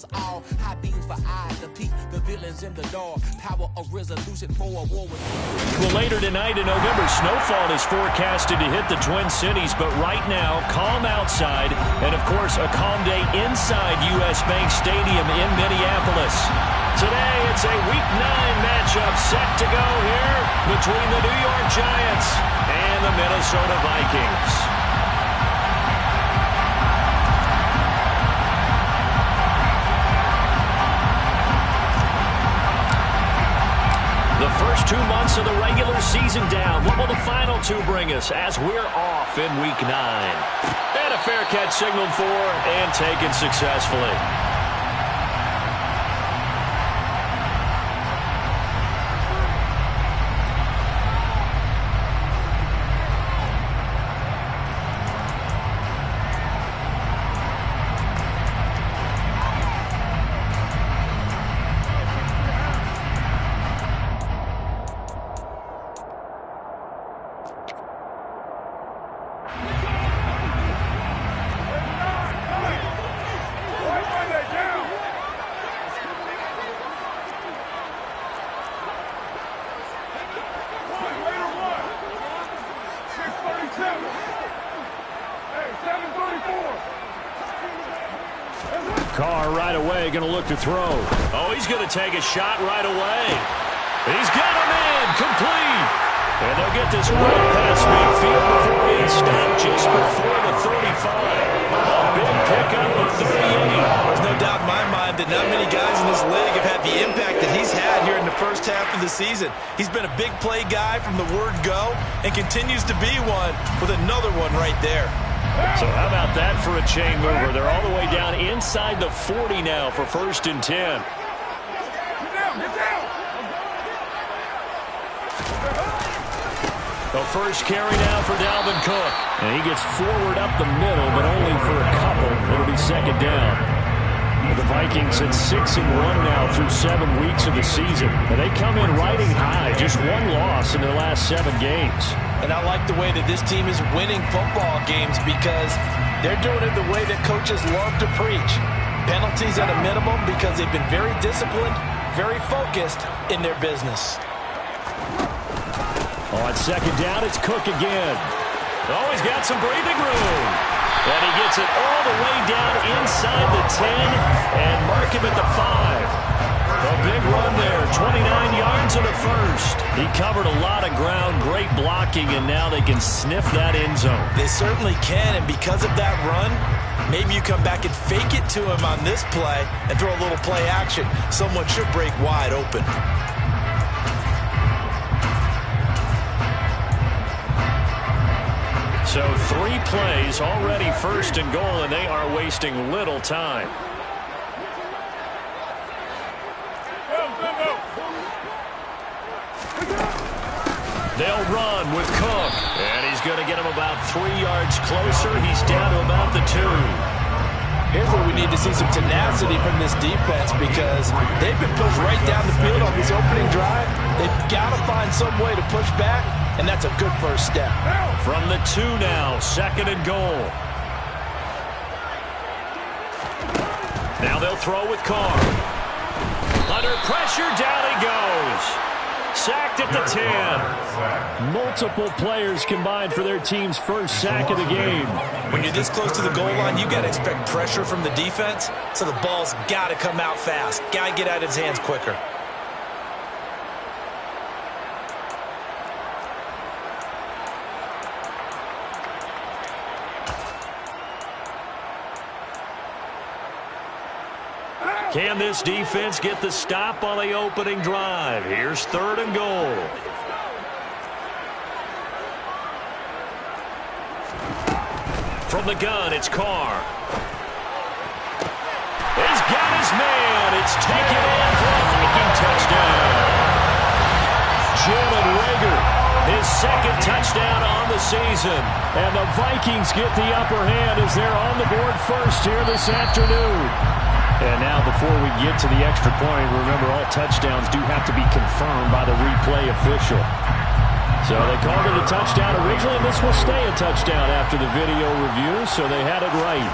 us all. High beams for eyes to peak the villains in the dark. Power of resolution for a war with. Well, later tonight in November, snowfall is forecasted to hit the Twin Cities, but right now, calm outside, and of course, a calm day inside U.S. Bank Stadium in Minneapolis. Today, it's a Week 9 matchup set to go here between the New York Giants and the Minnesota Vikings. The first 2 months of the regular season down. What will the final two bring us as we're off in Week 9? And a fair catch signaled for and taken successfully. Carr right away going to look to throw. Oh, he's going to take a shot right away. He's got him in, complete. And they'll get this right past midfield before he's stopped just before the 35. A big pickup of 38. There's no doubt in my mind that not many guys in this league have had the impact that he's had here in the first half of the season. He's been a big play guy from the word go and continues to be one with another one right there. So how about that for a chain mover? They're all the way down inside the 40 now for 1st and 10. The first carry now for Dalvin Cook. And he gets forward up the middle, but only for a couple. It'll be 2nd down. The Vikings at 6-1 now through 7 weeks of the season. And they come in riding high. Just one loss in their last 7 games. And I like the way that this team is winning football games because they're doing it the way that coaches love to preach. Penalties at a minimum because they've been very disciplined, very focused in their business. On 2nd down, it's Cook again. Oh, he's got some breathing room. And he gets it all the way down inside the 10 and mark him at the 5. A big run there, 29 yards and a first. He covered a lot of ground, great blocking, and now they can sniff that end zone. They certainly can, and because of that run, maybe you come back and fake it to him on this play and throw a little play action. Someone should break wide open. So 3 plays, already 1st and goal, and they are wasting little time. They'll run with Cook, and he's going to get him about 3 yards closer. He's down to about the 2. Here's where we need to see some tenacity from this defense because they've been pushed right down the field on this opening drive. They've got to find some way to push back, and that's a good first step. From the 2 now, 2nd and goal. Now they'll throw with Carr. Under pressure, down he goes. Sacked at the 10. Multiple players combined for their team's first sack of the game. When you're this close to the goal line, you got to expect pressure from the defense, so the ball's got to come out fast. Got to get out of his hands quicker. Can this defense get the stop on the opening drive? Here's 3rd and goal. From the gun, it's Carr. He's got his man. It's taken in for a Viking touchdown. Jalen Reagor, his 2nd touchdown on the season. And the Vikings get the upper hand as they're on the board first here this afternoon. And now before we get to the extra point, remember all touchdowns do have to be confirmed by the replay official. So they called it a touchdown originally, and this will stay a touchdown after the video review, so they had it right.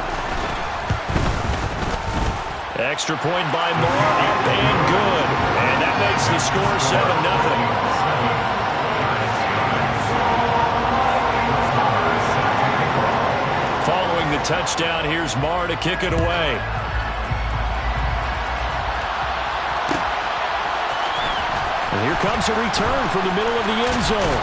Extra point by Moore, up and good. And that makes the score 7-0. Following the touchdown, here's Moore to kick it away. And here comes a return from the middle of the end zone.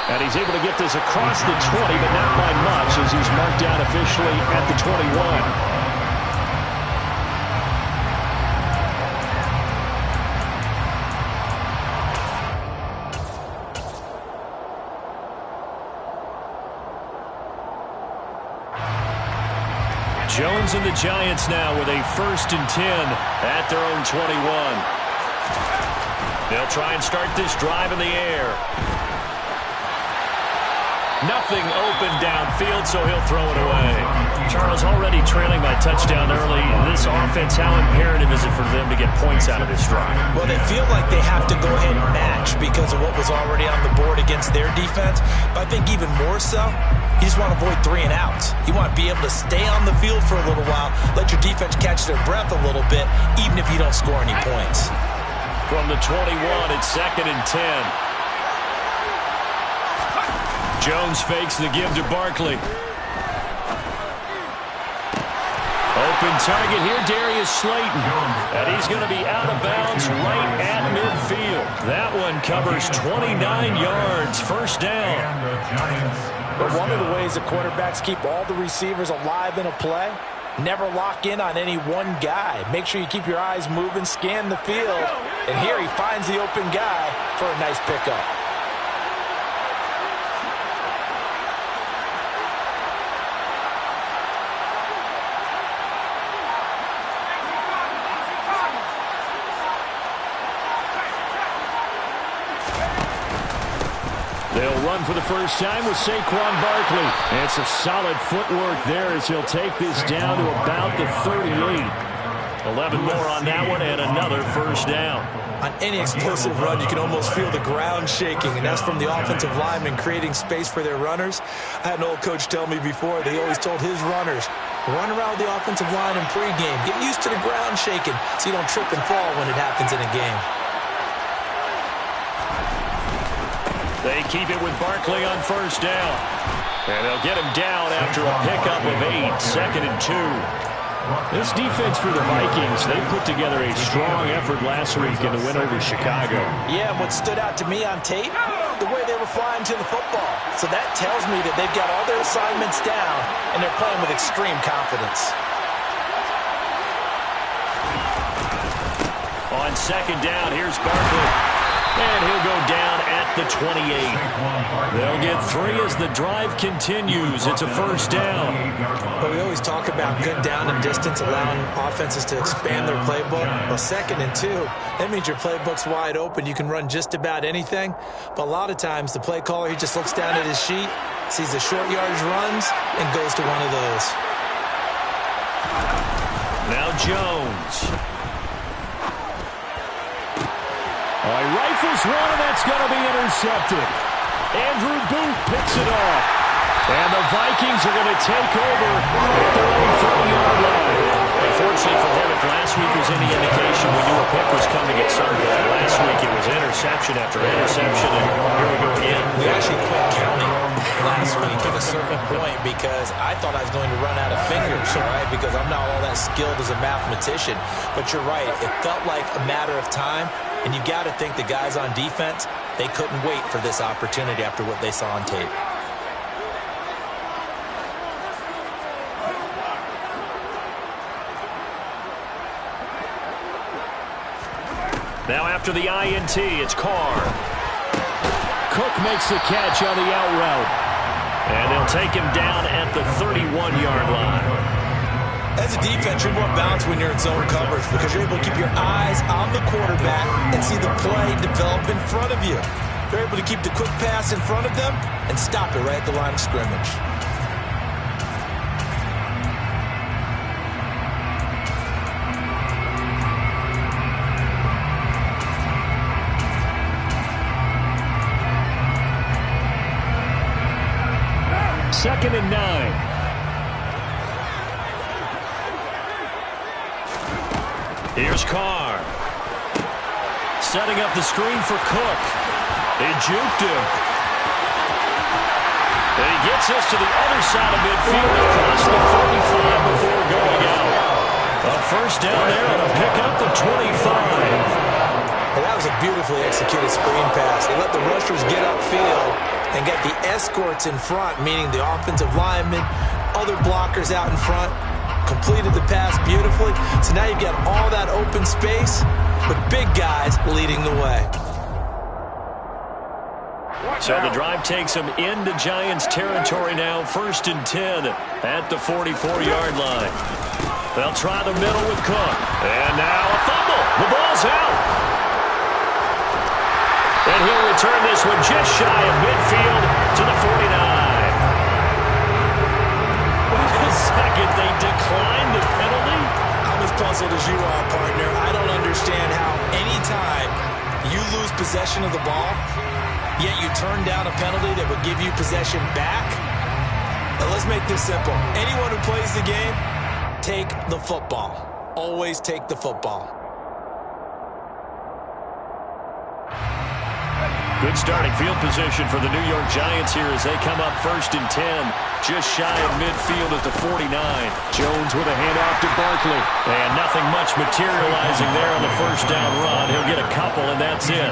And he's able to get this across the 20, but not by much, as he's marked down officially at the 21. Jones and the Giants now with a 1st and 10 at their own 21. They'll try and start this drive in the air. Nothing open downfield, so he'll throw it away. Charles, already trailing by touchdown early. This offense, how imperative is it for them to get points out of this drive? Well, they feel like they have to go ahead and match because of what was already on the board against their defense. But I think even more so, you just want to avoid 3 and outs. You want to be able to stay on the field for a little while, let your defense catch their breath a little bit, even if you don't score any points. From the 21, it's 2nd and 10. Jones fakes the give to Barkley. Open target here, Darius Slayton. And he's going to be out of bounds right at midfield. That one covers 29 yards. 1st down. But one of the ways the quarterbacks keep all the receivers alive in a play, never lock in on any one guy. Make sure you keep your eyes moving, scan the field. And here he finds the open guy for a nice pickup. They'll run for the first time with Saquon Barkley. And some solid footwork there as he'll take this down to about the 38. 11 more on that one and another 1st down. On any explosive run, you can almost feel the ground shaking, and that's from the offensive linemen creating space for their runners. I had an old coach tell me before, they always told his runners, run around the offensive line in pregame. Get used to the ground shaking so you don't trip and fall when it happens in a game. They keep it with Barkley on 1st down. And they'll get him down after a pickup of 8, 2nd and 2. This defense for the Vikings, they put together a strong effort last week in the win over Chicago. Yeah, and what stood out to me on tape, the way they were flying to the football. So that tells me that they've got all their assignments down, and they're playing with extreme confidence. On 2nd down, here's Barkley. And he'll go down at the 28. They'll get 3 as the drive continues. It's a 1st down. But we always talk about good down and distance, allowing offenses to expand their playbook. Well, 2nd and 2, that means your playbook's wide open. You can run just about anything. But a lot of times, the play caller, he just looks down at his sheet, sees the short yardage runs, and goes to one of those. Now Jones. Oh, he rifles one, and that's going to be intercepted. Andrew Booth picks it off. And the Vikings are going to take over at their own 30-yard line. Unfortunately for him, if last week was any indication, we knew a pick was coming at some point. Last week it was interception after interception, and here we go again. We actually quit counting last week at a certain point because I thought I was going to run out of fingers, all right, because I'm not all that skilled as a mathematician. But you're right, it felt like a matter of time, and you got to think the guys on defense, they couldn't wait for this opportunity after what they saw on tape. Now after the INT, it's Carr. Cook makes the catch on the out route. And they'll take him down at the 31-yard line. As a defense, you're more balanced when you're in zone coverage because you're able to keep your eyes on the quarterback and see the play develop in front of you. You're able to keep the quick pass in front of them and stop it right at the line of scrimmage. Second and 9. Here's Carr. Setting up the screen for Cook. He juked him. And he gets us to the other side of midfield across the 45 before going out. A first down there on a pickup of 25. Well, that was a beautifully executed screen pass. They let the rushers get upfield and get the escorts in front, meaning the offensive linemen, other blockers out in front, completed the pass beautifully. So now you've got all that open space with big guys leading the way. So the drive takes them into Giants territory now, 1st and 10 at the 44-yard line. They'll try the middle with Cook. And now a fumble. The ball's out. And he'll return this one just shy of midfield to the 49. Wait a second. They declined the penalty? I'm as puzzled as you are, partner. I don't understand how any time you lose possession of the ball, yet you turn down a penalty that would give you possession back. Now let's make this simple. Anyone who plays the game, take the football. Always take the football. Good starting field position for the New York Giants here as they come up 1st and 10, just shy of midfield at the 49. Jones with a handoff to Barkley. And nothing much materializing there on the first down run. He'll get a couple, and that's it.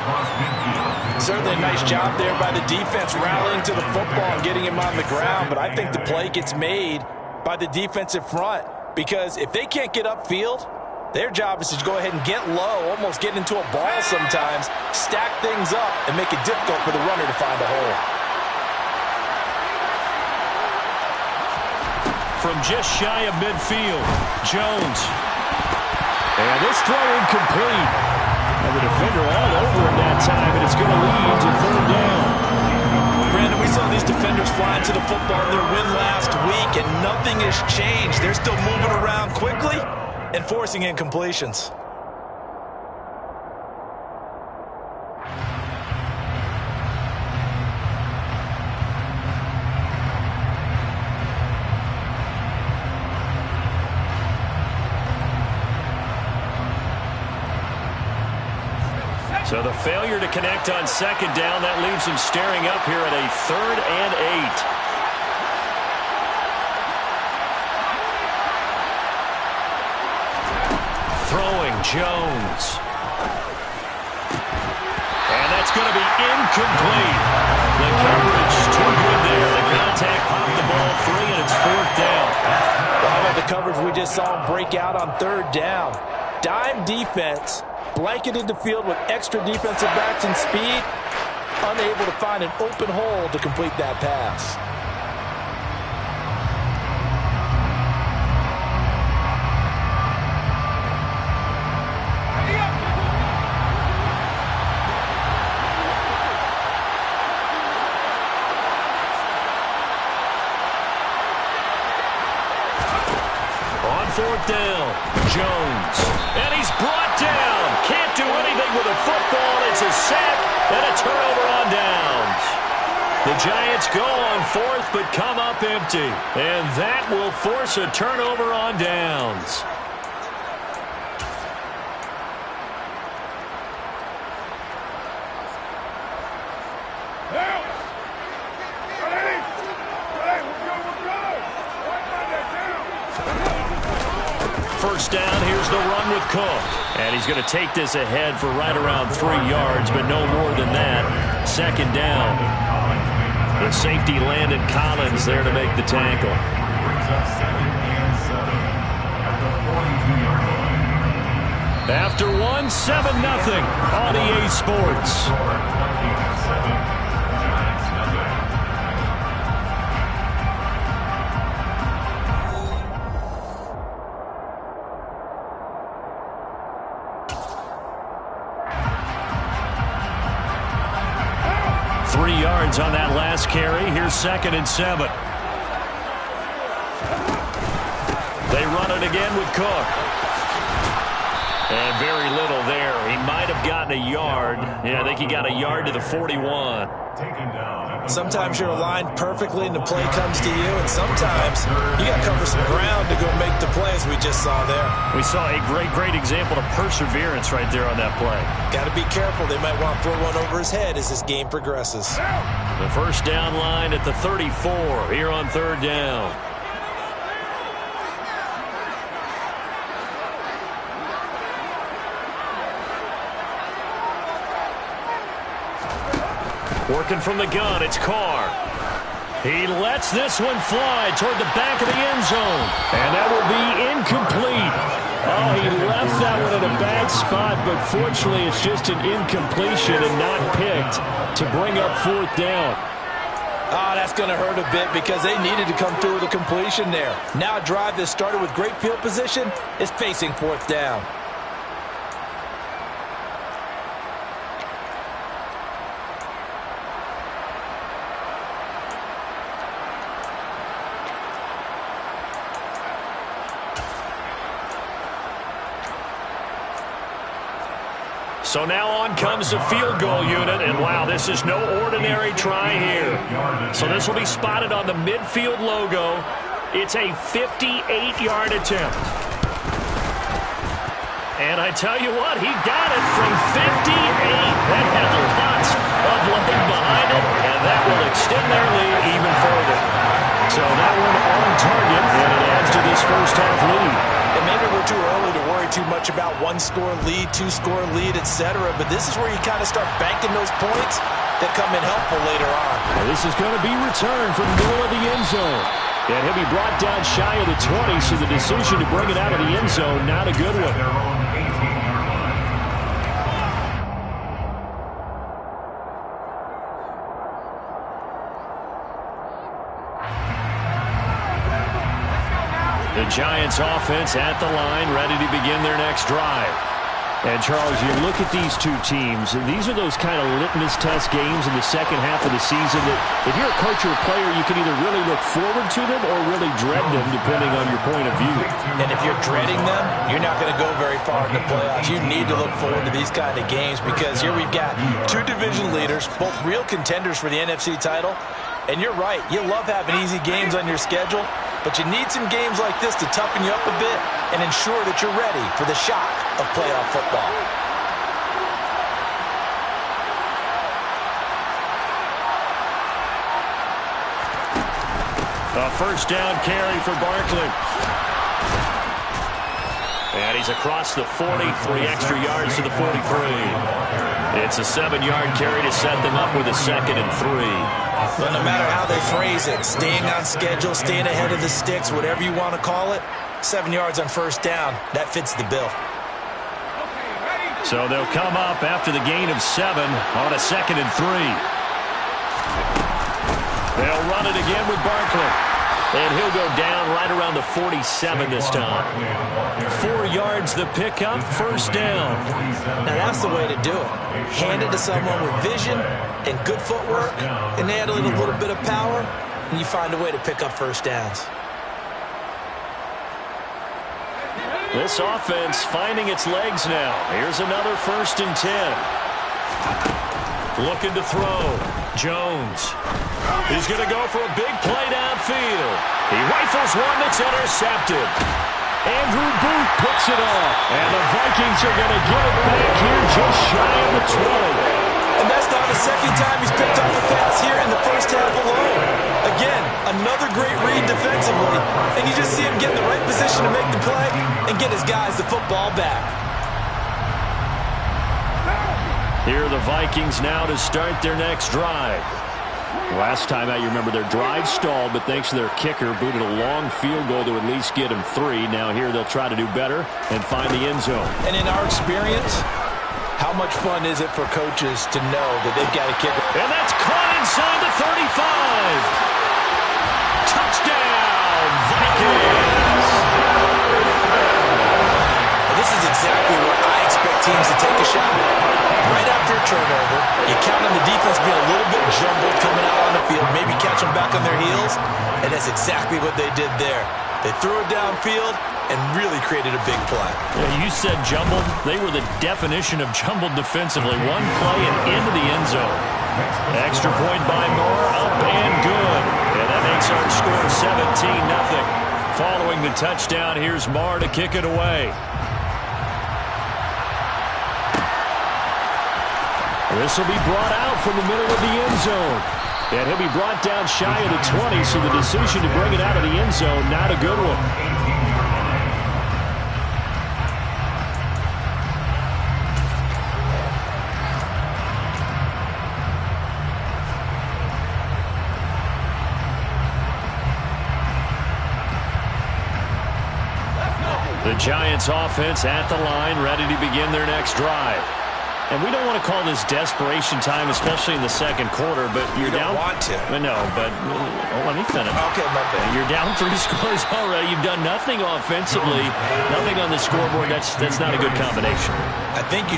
Certainly a nice job there by the defense rallying to the football and getting him on the ground, but I think the play gets made by the defensive front because if they can't get upfield, their job is to go ahead and get low, almost get into a ball sometimes, stack things up, and make it difficult for the runner to find a hole. From just shy of midfield, Jones. And this throw incomplete. And the defender all over him that time, and it's going to lead to 3rd down. Brandon, we saw these defenders flying to the football in their win last week, and nothing has changed. They're still moving around quickly and forcing incompletions. So the failure to connect on 2nd down, that leaves them staring up here at a 3rd and 8. Throwing Jones. And that's going to be incomplete. The coverage too good there. The contact popped the ball free, and it's 4th down. How about the coverage we just saw him break out on 3rd down? Dime defense, blanketed the field with extra defensive backs and speed, unable to find an open hole to complete that pass. On 4th down, Jones. And he's brought down. Can't do anything with a football. It's a sack and a turnover on downs. The Giants go on 4th but come up empty. And that will force a turnover on downs. First down, here's the run with Cook. And he's going to take this ahead for right around 3 yards, but no more than that. 2nd down. The safety Landon Collins there to make the tackle. After one, 7-0 on EA Sports. On that last carry. Here's 2nd and 7. They run it again with Cook. And very little there. He might have gotten a yard. Yeah, I think he got a yard to the 41. Sometimes you're aligned perfectly and the play comes to you, and sometimes you got to cover some ground to go make the play, as we just saw there. We saw a great example of perseverance right there on that play. Got to be careful. They might want to throw one over his head as this game progresses. The first down line at the 34 here on third down. Working from the gun, it's Carr. He lets this one fly toward the back of the end zone. And that will be incomplete. Oh, he left that one in a bad spot, but fortunately it's just an incompletion and not picked to bring up fourth down. Oh, that's going to hurt a bit because they needed to come through with a completion there. Now a drive that started with great field position is facing fourth down. So now on comes the field goal unit, and wow, this is no ordinary try here. So this will be spotted on the midfield logo. It's a 58-yard attempt. And I tell you what, he got it from 58. That had lots of leg behind it, and that will extend their lead even further. So that one on target, and it adds to this first-half lead. And maybe we're too early to worry too much about one-score lead, two-score lead, etc. But this is where you kind of start banking those points that come in helpful later on. And this is going to be returned from the middle of the end zone. And he'll be brought down shy of the 20, so the decision to bring it out of the end zone, not a good one. The Giants offense at the line, ready to begin their next drive. And, Charles, you look at these two teams, and these are those kind of litmus test games in the second half of the season that if you're a coach or a player, you can either really look forward to them or really dread them, depending on your point of view. And if you're dreading them, you're not going to go very far in the playoffs. You need to look forward to these kind of games because here we've got two division leaders, both real contenders for the NFC title. And you're right, you love having easy games on your schedule, but you need some games like this to toughen you up a bit and ensure that you're ready for the shock of playoff football. A first down carry for Barkley. And he's across the 40, 3 extra yards to the 43. It's a 7-yard carry to set them up with a 2nd and 3. Well, no matter how they phrase it, staying on schedule, staying ahead of the sticks, whatever you want to call it, 7 yards on first down, that fits the bill. So they'll come up after the gain of 7 on a 2nd and 3. They'll run it again with Barkley. And he'll go down right around the 47 this time. 4 yards the pickup, first down. Now that's the way to do it. Hand it to someone with vision and good footwork, and add a little bit of power, and you find a way to pick up first downs. This offense finding its legs now. Here's another 1st and 10. Looking to throw. Jones. He's going to go for a big play downfield. He rifles one that's intercepted. Andrew Booth picks it off. And the Vikings are going to get it back here just shy of the 20. And that's not the second time he's picked up a pass here in the first half alone. Again, another great read defensively. And you just see him get in the right position to make the play and get his guys the football back. Here are the Vikings now to start their next drive. Last time out, you remember their drive stalled, but thanks to their kicker, booted a long field goal to at least get him 3. Now here they'll try to do better and find the end zone. And in our experience, how much fun is it for coaches to know that they've got a kicker? And that's caught inside the 35. Touchdown, Vikings. This is exactly where I expect teams to take a shot. Right after a turnover, you count on the defense being a little bit jumbled coming out on the field, maybe catch them back on their heels, and that's exactly what they did there. They threw it downfield and really created a big play. Yeah, you said jumbled. They were the definition of jumbled defensively. One play and into the end zone. Extra point by Moore, up and good. And that makes our score 17-0. Following the touchdown, here's Moore to kick it away. This will be brought out from the middle of the end zone. And he'll be brought down shy of the 20, so the decision to bring it out of the end zone, not a good one. The Giants offense at the line, ready to begin their next drive. And we don't want to call this desperation time, especially in the second quarter, but you're down. You don't want to. No, but let me finish. Okay, my bad. You're down 3 scores already. You've done nothing offensively, nothing on the scoreboard. That's not a good combination. I think you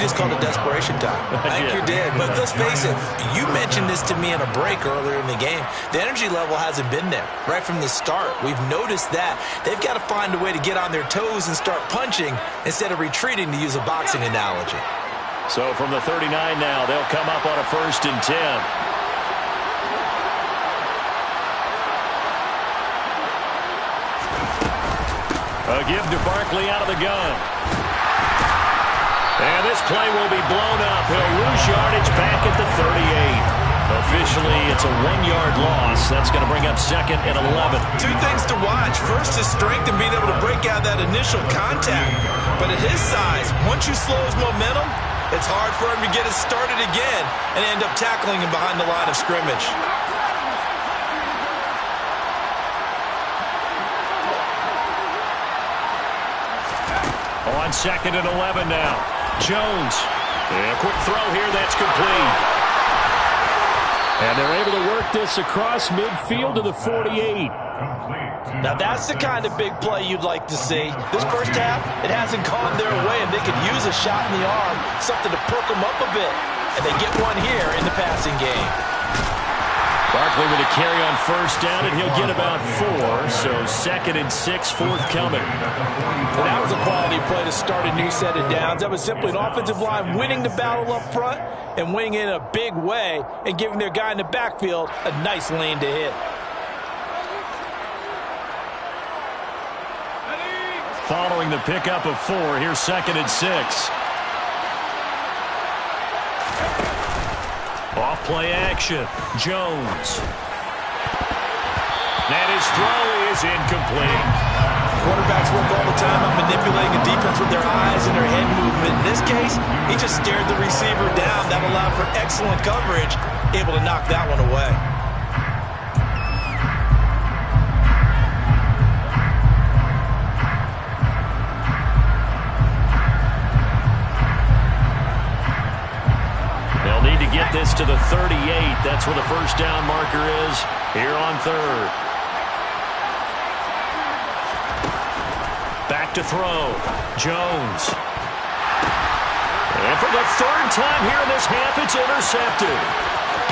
just called it desperation time. I think you did. But let's face it, you mentioned this to me in a break earlier in the game. The energy level hasn't been there right from the start. We've noticed that. They've got to find a way to get on their toes and start punching instead of retreating, to use a boxing analogy. So from the 39 now, they'll come up on a 1st and 10. A give to Barkley out of the gun. And this play will be blown up. He'll lose yardage back at the 38. Officially, it's a 1-yard loss. That's going to bring up 2nd and 11. 2 things to watch. First, his strength and being able to break out that initial contact. But at his size, once you slow his momentum, it's hard for him to get it started again and end up tackling him behind the line of scrimmage. On 2nd and 11 now. Jones. And a quick throw here. That's complete. And they're able to work this across midfield to the 48. Now that's the kind of big play you'd like to see. This first half, it hasn't gone their way, and they could use a shot in the arm, something to perk them up a bit. And they get one here in the passing game. Barkley with a carry on 1st down, and he'll get about 4. So 2nd and 6 forthcoming. And that was a quality play to start a new set of downs. That was simply an offensive line winning the battle up front and winning in a big way and giving their guy in the backfield a nice lane to hit. Following the pickup of 4, here's 2nd and 6. Off play action. Jones. And his throw is incomplete. Quarterbacks work all the time on manipulating a defense with their eyes and their head movement. In this case, he just stared the receiver down. That allowed for excellent coverage, able to knock that one away. They'll need to get this to the 38. That's where the 1st down marker is here on 3rd. Back to throw. Jones. And for the 3rd time here in this half, it's intercepted.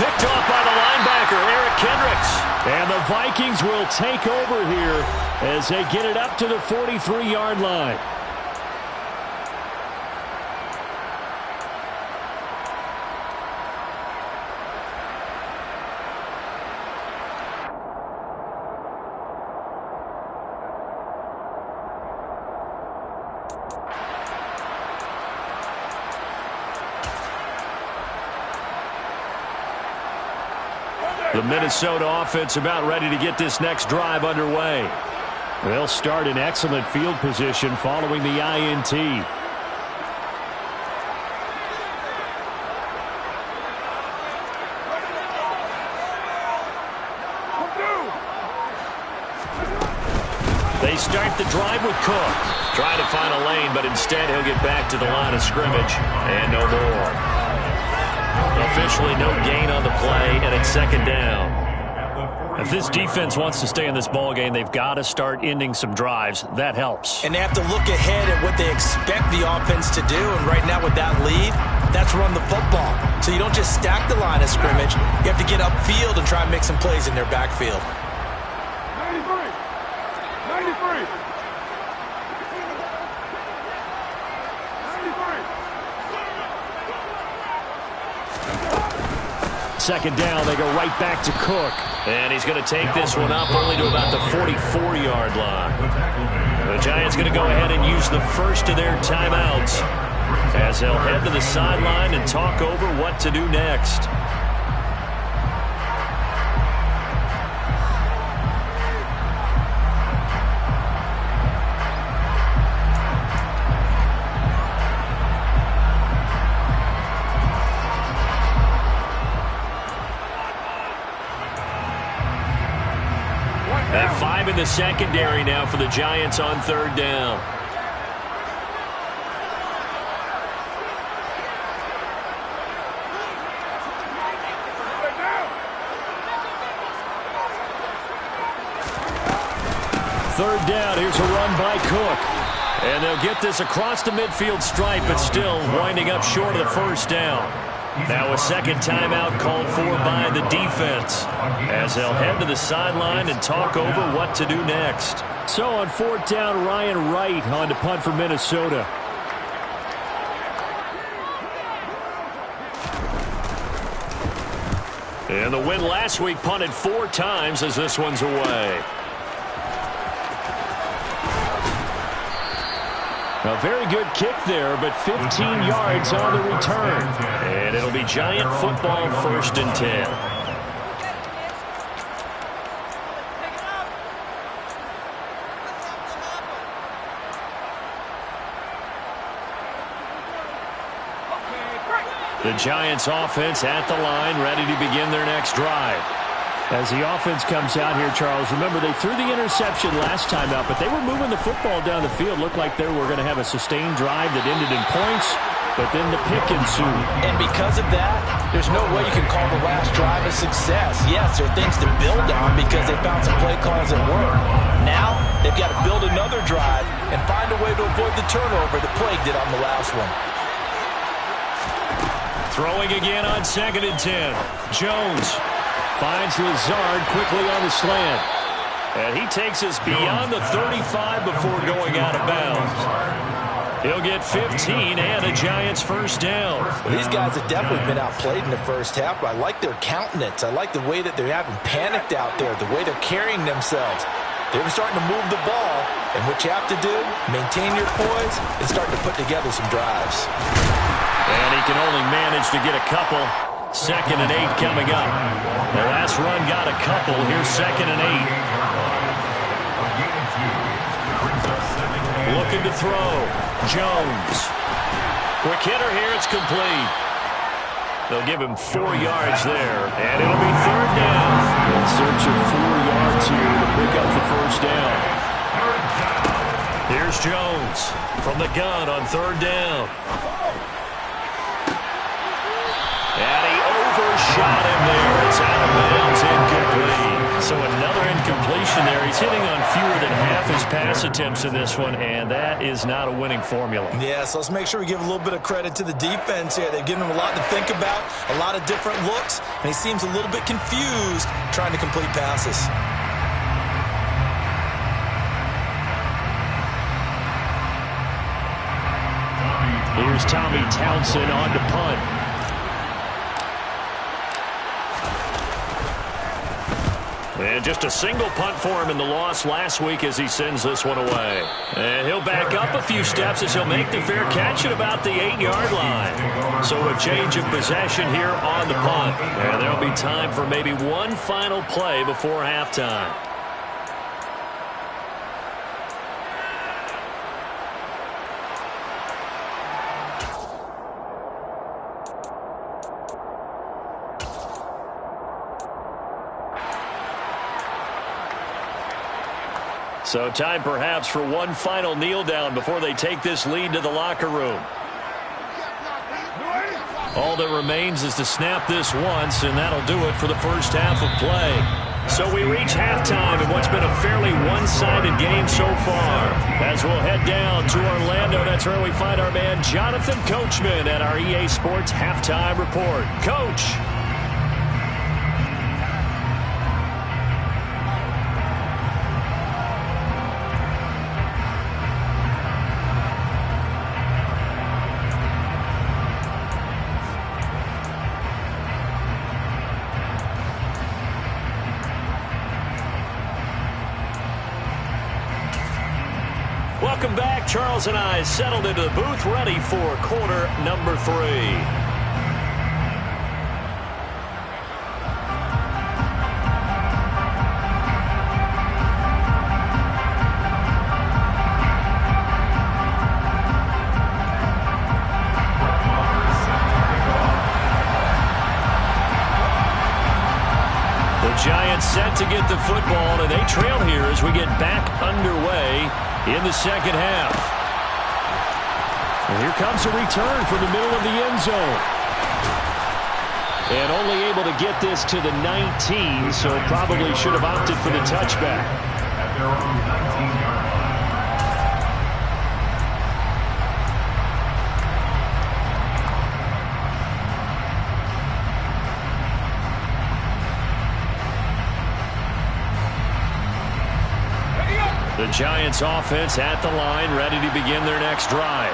Picked off by the linebacker, Eric Kendricks. And the Vikings will take over here as they get it up to the 43-yard line. The Minnesota offense about ready to get this next drive underway. They'll start in excellent field position following the INT. They start the drive with Cook. Trying to find a lane, but instead he'll get back to the line of scrimmage. And no more. Officially no gain on the play, and it's 2nd down. If this defense wants to stay in this ball game, they've got to start ending some drives. That helps. And they have to look ahead at what they expect the offense to do. And right now with that lead, that's run the football. So you don't just stack the line of scrimmage. You have to get upfield and try and make some plays in their backfield. 93. second down. They go right back to Cook. And he's going to take this one up only to about the 44-yard line. The Giants going to go ahead and use the first of their timeouts as they'll head to the sideline and talk over what to do next. And 5 in the secondary now for the Giants on third down. Third down, here's a run by Cook. And they'll get this across the midfield stripe, but still winding up short of the first down. Now a second timeout called for by the defense as they'll head to the sideline and talk over what to do next. So on fourth down, Ryan Wright on to punt for Minnesota. And the win last week punted 4 times as this one's away. A very good kick there, but 15 yards on the return. And it'll be Giant football, 1st and 10. The Giants offense at the line, ready to begin their next drive. As the offense comes out here, Charles, remember they threw the interception last time out, but they were moving the football down the field. Looked like they were going to have a sustained drive that ended in points, but then the pick ensued. And because of that, there's no way you can call the last drive a success. Yes, there are things to build on because they found some play calls that work. Now, they've got to build another drive and find a way to avoid the turnover that plagued it on the last one. Throwing again on 2nd and 10. Jones finds Lazard quickly on the slant. And he takes us beyond the 35 before going out of bounds. He'll get 15 and a Giants first down. Well, these guys have definitely been outplayed in the first half, but I like their countenance. I like the way that they're having panicked out there, the way they're carrying themselves. They're starting to move the ball, and what you have to do, maintain your poise and start to put together some drives. And he can only manage to get a couple. 2nd and 8 coming up. The last run got a couple. Here's 2nd and 8. Looking to throw. Jones. Quick hitter here. It's complete. They'll give him 4 yards there. And it'll be 3rd down. In search of 4 yards here to pick up the first down. Here's Jones from the gun on 3rd down. And he overshot him there. It's out of bounds, incomplete. So another incompletion there. He's hitting on fewer than half his pass attempts in this one, and that is not a winning formula. Yeah, so let's make sure we give a little bit of credit to the defense here. They've given him a lot to think about, a lot of different looks, and he seems a little bit confused trying to complete passes. Here's Tommy Townsend on to punt. And just a single punt for him in the loss last week as he sends this one away. And he'll back up a few steps as he'll make the fair catch at about the 8-yard line. So a change of possession here on the punt. And there'll be time for maybe one final play before halftime. So time perhaps for one final kneel down before they take this lead to the locker room. All that remains is to snap this once, and that'll do it for the first half of play. So we reach halftime in what's been a fairly one-sided game so far. As we'll head down to Orlando, that's where we find our man Jonathan Coachman at our EA Sports Halftime Report. Coach. Welcome back. Charles and I settled into the booth, ready for quarter number 3. Giants set to get the football, and they trail here as we get back underway in the second half. And here comes a return from the middle of the end zone. And only able to get this to the 19, so probably should have opted for the touchback. At their own 19-yard line. The Giants offense at the line, ready to begin their next drive.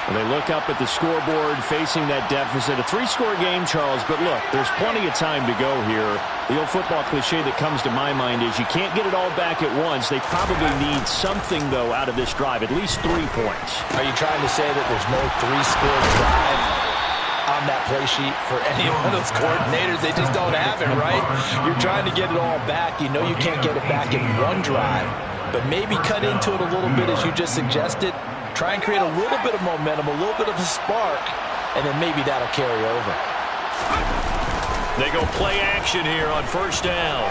And they look up at the scoreboard facing that deficit. A 3-score game, Charles, but look, there's plenty of time to go here. The old football cliche that comes to my mind is you can't get it all back at once. They probably need something, though, out of this drive, at least 3 points. Are you trying to say that there's no 3-score drive on that play sheet for any one of those coordinators? They just don't have it, right? You're trying to get it all back. You know you can't get it back in one drive. But maybe cut into it a little bit as you just suggested. Try and create a little bit of momentum, a little bit of a spark, and then maybe that'll carry over. They go play action here on first down.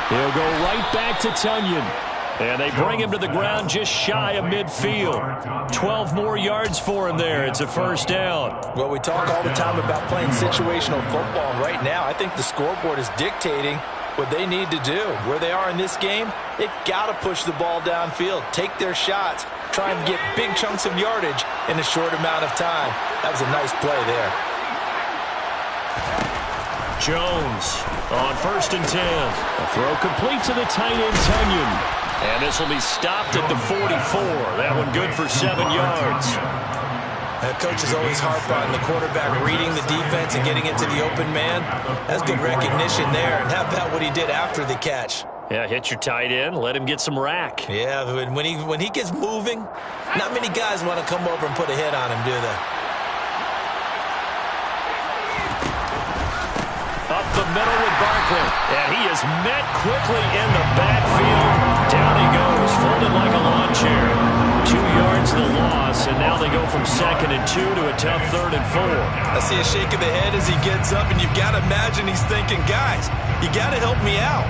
He'll go right back to Tunyon. And they bring him to the ground just shy of midfield. 12 more yards for him there. It's a first down. Well, we talk all the time about playing situational football. Right now, I think the scoreboard is dictating what they need to do. Where they are in this game, they've got to push the ball downfield, take their shots, try and get big chunks of yardage in a short amount of time. That was a nice play there. Jones on first and 10. A throw complete to the tight end, Tunyon. And this will be stopped at the 44. That one good for 7 yards. Coaches always harp on the quarterback reading the defense and getting into the open man. That's good recognition there. And how about what he did after the catch? Yeah, hit your tight end, let him get some rack. Yeah, when he gets moving, not many guys want to come over and put a hit on him, do they? Up the middle with Barkley. And he is met quickly in the backfield. Down he goes, folded like a lawn chair. 2 yards the loss, and now they go from 2nd and 2 to a tough 3rd and 4. I see a shake of the head as he gets up, and you've got to imagine he's thinking, guys, you got to help me out.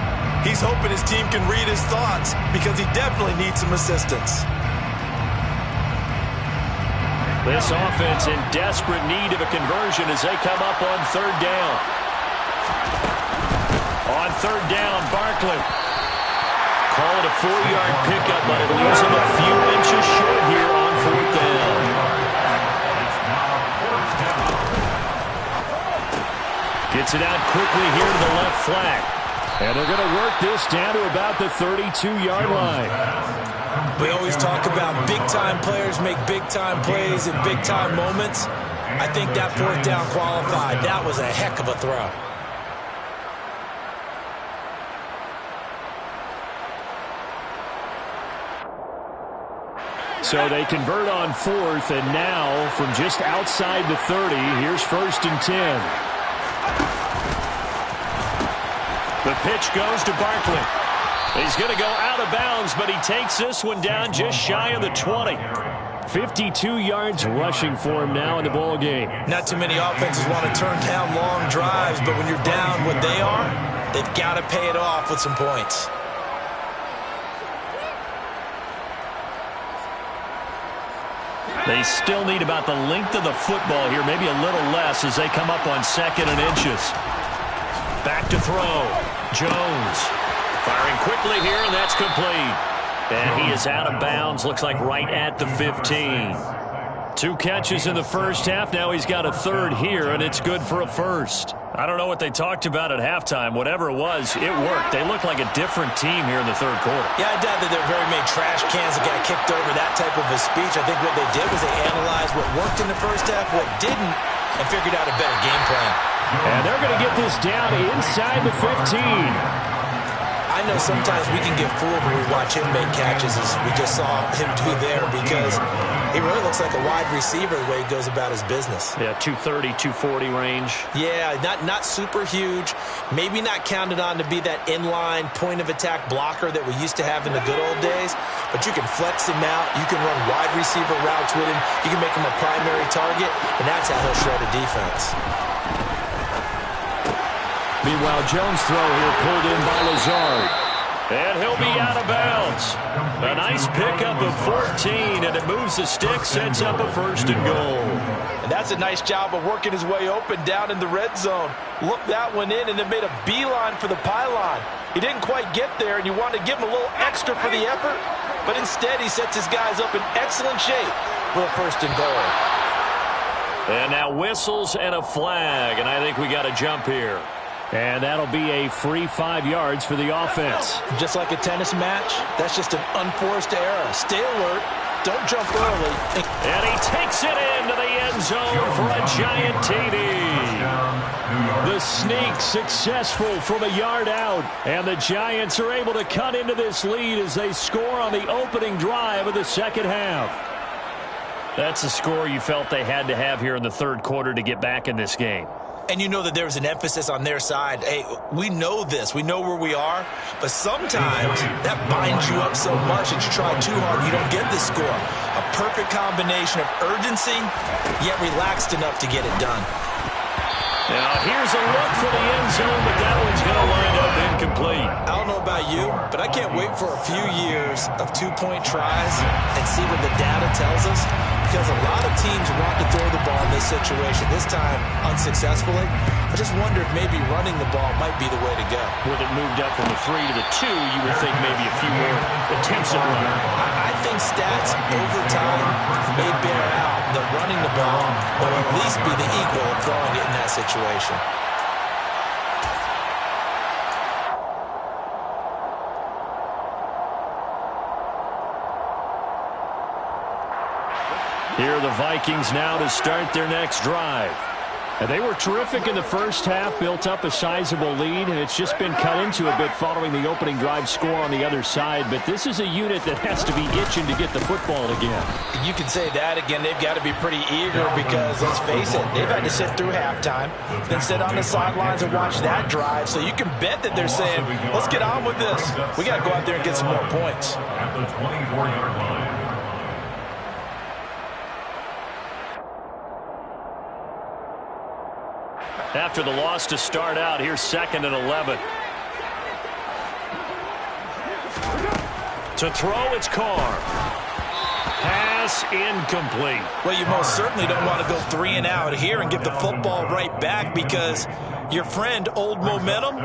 He's hoping his team can read his thoughts because he definitely needs some assistance. This offense in desperate need of a conversion as they come up on 3rd down. On 3rd down, Barkley. Call it a 4-yard pickup, but it leaves him a few inches short here on 4th down. Gets it out quickly here to the left flat. And they're going to work this down to about the 32-yard line. We always talk about big-time players make big-time plays in big-time moments. I think that 4th down qualified. That was a heck of a throw. So they convert on 4th, and now from just outside the 30, here's 1st and 10. The pitch goes to Barkley. He's going to go out of bounds, but he takes this one down just shy of the 20. 52 yards rushing for him now in the ball game. Not too many offenses want to turn down long drives, but when you're down what they are, they've got to pay it off with some points. They still need about the length of the football here, maybe a little less as they come up on 2nd and inches. Back to throw. Jones firing quickly here, and that's complete. And he is out of bounds, looks like right at the 15. 2 catches in the first half. Now he's got a 3rd here, and it's good for a 1st. I don't know what they talked about at halftime. Whatever it was, it worked. They look like a different team here in the 3rd quarter. Yeah, I doubt that there are very many trash cans that got kicked over, that type of a speech. I think what they did was they analyzed what worked in the first half, what didn't, and figured out a better game plan. And they're going to get this down inside the 15. I know sometimes we can get fooled when we watch him make catches, as we just saw him do there, because he really looks like a wide receiver the way he goes about his business. Yeah, 230, 240 range. Yeah, not super huge. Maybe not counted on to be that inline point-of-attack blocker that we used to have in the good old days, but you can flex him out. You can run wide receiver routes with him. You can make him a primary target, and that's how he'll shred a defense. Meanwhile, Jones' throw here pulled in by Lazard. And he'll be out of bounds. A nice pickup of 14, and it moves the stick, sets up a 1st and goal. And that's a nice job of working his way open down in the red zone. Looked that one in and then made a beeline for the pylon. He didn't quite get there, and you want to give him a little extra for the effort, but instead he sets his guys up in excellent shape for a 1st and goal. And now whistles and a flag, and I think we got a jump here. And that'll be a free 5 yards for the offense. Just like a tennis match, that's just an unforced error. Stay alert. Don't jump early. And he takes it into the end zone for a giant TD. The sneak successful from a yard out. And the Giants are able to cut into this lead as they score on the opening drive of the second half. That's a score you felt they had to have here in the 3rd quarter to get back in this game. And you know that there's an emphasis on their side. Hey, we know this. We know where we are. But sometimes that binds you up so much that you try too hard and you don't get the score. A perfect combination of urgency, yet relaxed enough to get it done. Now here's a look for the end zone, but that one's going to wind up incomplete. I don't know about you, but I can't wait for a few years of 2-point tries and see what the data tells us. Because a lot of teams want to throw the ball in this situation, this time unsuccessfully. I just wonder if maybe running the ball might be the way to go. With it moved up from the 3 to the 2, you would think maybe a few more attempts at running. I think stats over time may bear out that running the ball will at least be the equal of throwing it in that situation. Here are the Vikings now to start their next drive. And they were terrific in the first half, built up a sizable lead, and it's just been cut into a bit following the opening drive score on the other side. But this is a unit that has to be itching to get the football again. You can say that again. They've got to be pretty eager because, let's face it, they've had to sit through halftime, then sit on the sidelines and watch that drive. So you can bet that they're saying, let's get on with this. We got to go out there and get some more points. At the 24-yard line. After the loss to start out, here's 2nd and 11. To throw, it's Carr. Pass incomplete. Well, you most certainly don't want to go 3 and out here and give the football right back because your friend, Old Momentum,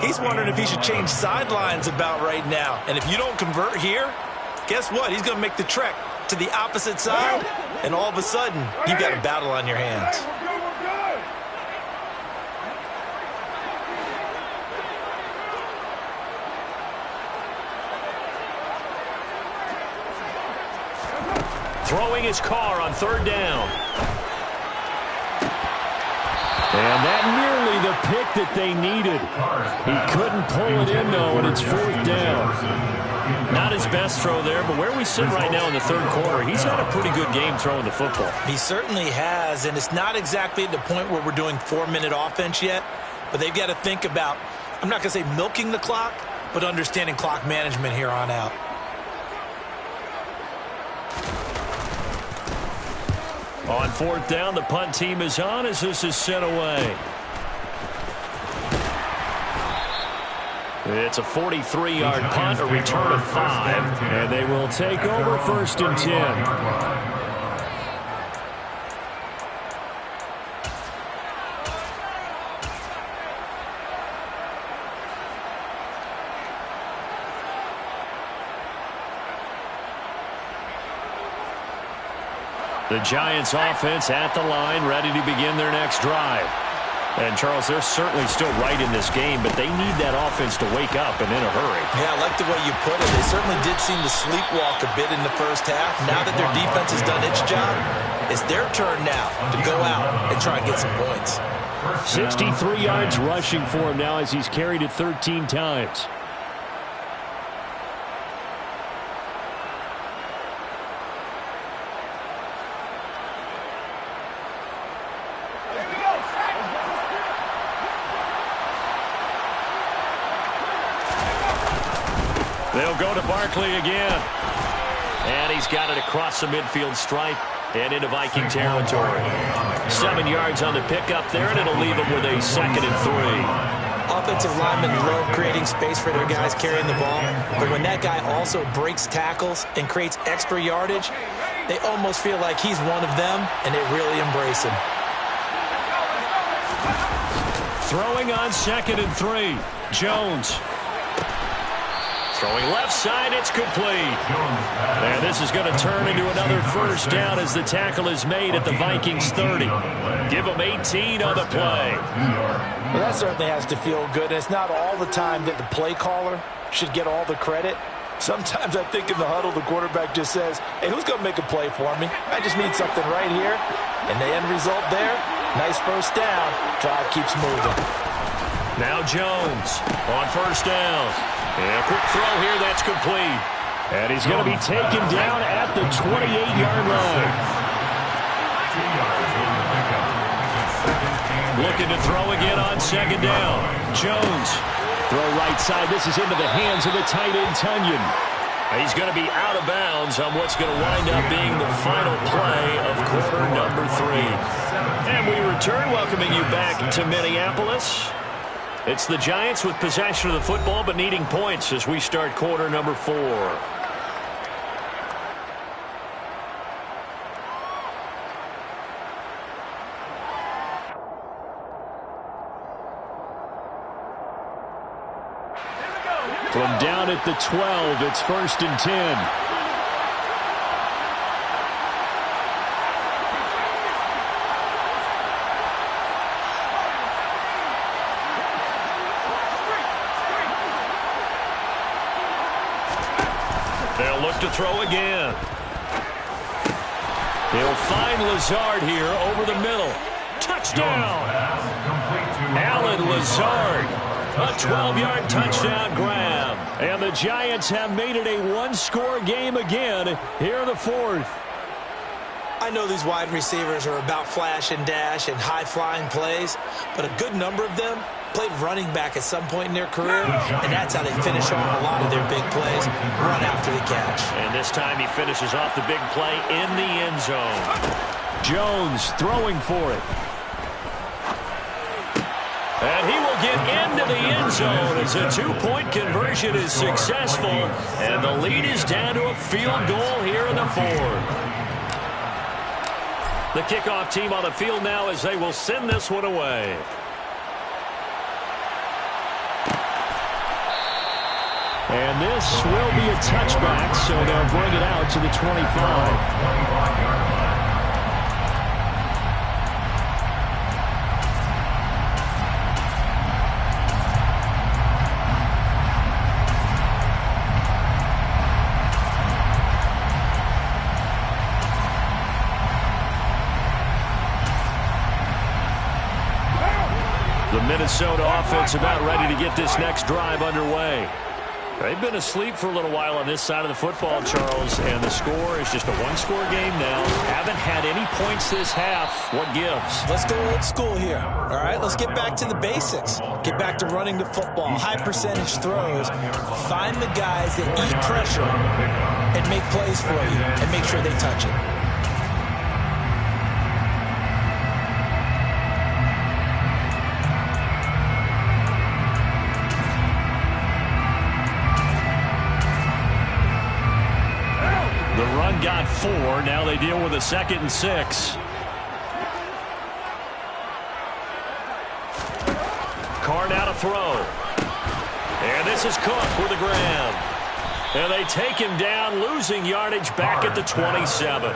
he's wondering if he should change sidelines about right now. And if you don't convert here, guess what? He's going to make the trek to the opposite side, and all of a sudden, you've got a battle on your hands. Throwing his Carr on 3rd down. And that nearly the pick that they needed. He couldn't pull it in, though, and it's 4th down. Not his best throw there, but where we sit right now in the 3rd quarter, he's had a pretty good game throwing the football. He certainly has, and it's not exactly at the point where we're doing 4-minute offense yet, but they've got to think about, I'm not going to say milking the clock, but understanding clock management here on out. On 4th down, the punt team is on as this is sent away. It's a 43-yard punt, a return of 5, and they will take over 1st and 10. The Giants offense at the line, ready to begin their next drive. And, Charles, they're certainly still right in this game, but they need that offense to wake up and in a hurry. Yeah, I like the way you put it. They certainly did seem to sleepwalk a bit in the first half. Now that their defense has done its job, it's their turn now to go out and try and get some points. 63 yards rushing for him now as he's carried it 13 times. He'll go to Barkley again. And he's got it across the midfield stripe and into Viking territory. 7 yards on the pickup there, and it'll leave him with a 2nd and 3. Offensive linemen love creating space for their guys carrying the ball, but when that guy also breaks tackles and creates extra yardage, they almost feel like he's one of them, and they really embrace him. Throwing on 2nd and 3. Jones. Throwing left side, it's complete. And this is going to turn into another first down as the tackle is made at the Vikings 30. Give them 18 on the play. Well, that certainly has to feel good. It's not all the time that the play caller should get all the credit. Sometimes I think in the huddle, the quarterback just says, hey, who's going to make a play for me? I just need something right here. And the end result there, nice first down. Drive keeps moving. Now Jones on first down. And a quick throw here, that's complete. And he's going to be taken down at the 28-yard line. Looking to throw again on 2nd down. Jones. Throw right side. This is into the hands of the tight end, Tunyon. He's going to be out of bounds on what's going to wind up being the final play of quarter number 3. And we return, welcoming you back to Minneapolis. It's the Giants with possession of the football but needing points as we start quarter number 4. From down at the 12, it's 1st and 10. They'll look to throw again. He'll find Lazard here over the middle. Touchdown! Alan Lazard. A 12-yard touchdown grab. And the Giants have made it a one-score game again here in the 4th. I know these wide receivers are about flash and dash and high-flying plays, but a good number of them played running back at some point in their career, and that's how they finish off a lot of their big plays, run after the catch. And this time he finishes off the big play in the end zone. Jones throwing for it. And he will get into the end zone as a 2-point conversion is successful, and the lead is down to a field goal here in the 4th. The kickoff team on the field now as they will send this one away. And this will be a touchback, so they'll bring it out to the 25. The Minnesota offense about ready to get this next drive underway. They've been asleep for a little while on this side of the football, Charles, and the score is just a one-score game now. Haven't had any points this half. What gives? Let's go old school here. All right, let's get back to the basics. Get back to running the football, high percentage throws. Find the guys that eat pressure and make plays for you and make sure they touch it. The run got 4. Now they deal with a 2nd and 6. Card out a throw. And this is Cook with a grab. And they take him down, losing yardage back at the 27.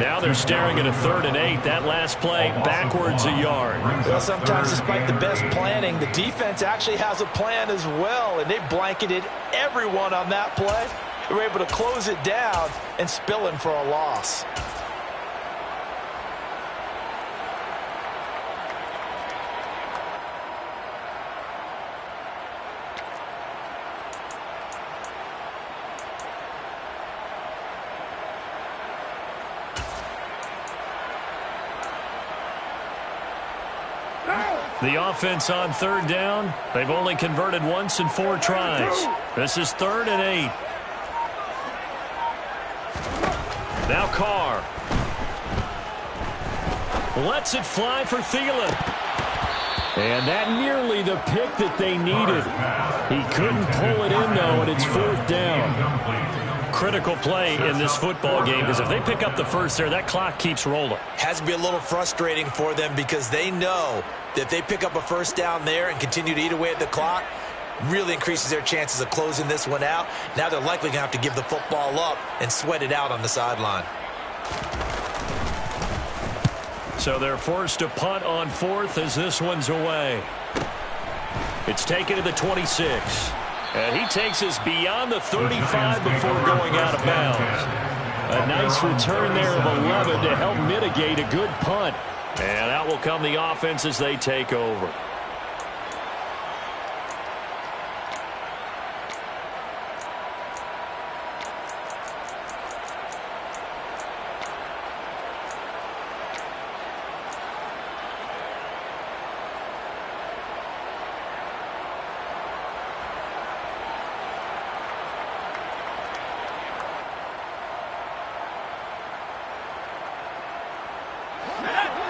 Now they're staring at a 3rd and 8. That last play backwards a yard. Well, sometimes despite the best planning, the defense actually has a plan as well, and they blanketed everyone on that play. They were able to close it down and spill him for a loss. The offense on 3rd down. They've only converted once in 4 tries. This is 3rd and 8. Now Carr. Lets it fly for Thielen. And that nearly the pick that they needed. He couldn't pull it in, though, and it's 4th down. Critical play in this football game, because if they pick up the first there, that clock keeps rolling. Has to be a little frustrating for them because they know that if they pick up a first down there and continue to eat away at the clock, really increases their chances of closing this one out. Now they're likely going to have to give the football up and sweat it out on the sideline. So they're forced to punt on 4th as this one's away. It's taken to the 26. And he takes us beyond the 35 before going out of bounds. A nice return there of 11 to help mitigate a good punt. And out will come the offense as they take over.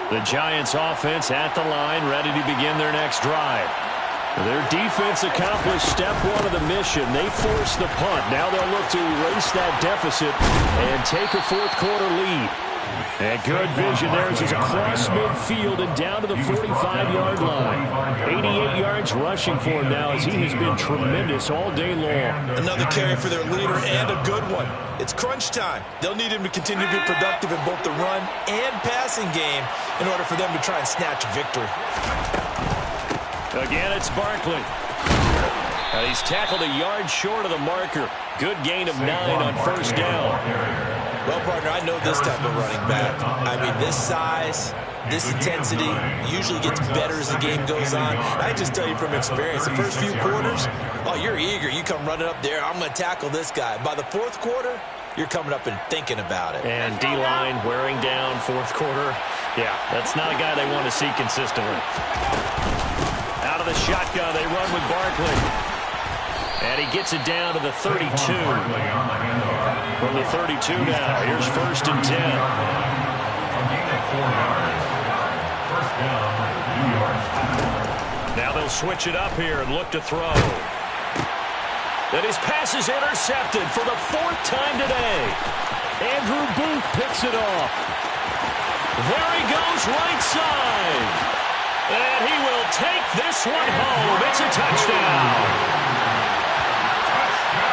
The Giants offense at the line, ready to begin their next drive. Their defense accomplished step 1 of the mission. They forced the punt. Now they'll look to erase that deficit and take a 4th quarter lead. And good vision there as he's across midfield and down to the 45-yard line. 88 yards rushing for him now as he has been tremendous all day long. Another carry for their leader and a good one. It's crunch time. They'll need him to continue to be productive in both the run and passing game in order for them to try and snatch a victory. Again, it's Barkley. And he's tackled a yard short of the marker. Good gain of 9 on first down. Well, partner, I know this type of running back. I mean, this size, this intensity usually gets better as the game goes on. I just tell you from experience, the first few quarters, oh, you're eager. You come running up there, I'm going to tackle this guy. By the 4th quarter, you're coming up and thinking about it. And D-line wearing down 4th quarter. Yeah, that's not a guy they want to see consistently. Out of the shotgun, they run with Barkley. And he gets it down to the 32. From the 32 now, here's 1st and 10. Now they'll switch it up here and look to throw. And his pass is intercepted for the 4th time today. Andrew Booth picks it off. There he goes right side. And he will take this one home. It's a touchdown.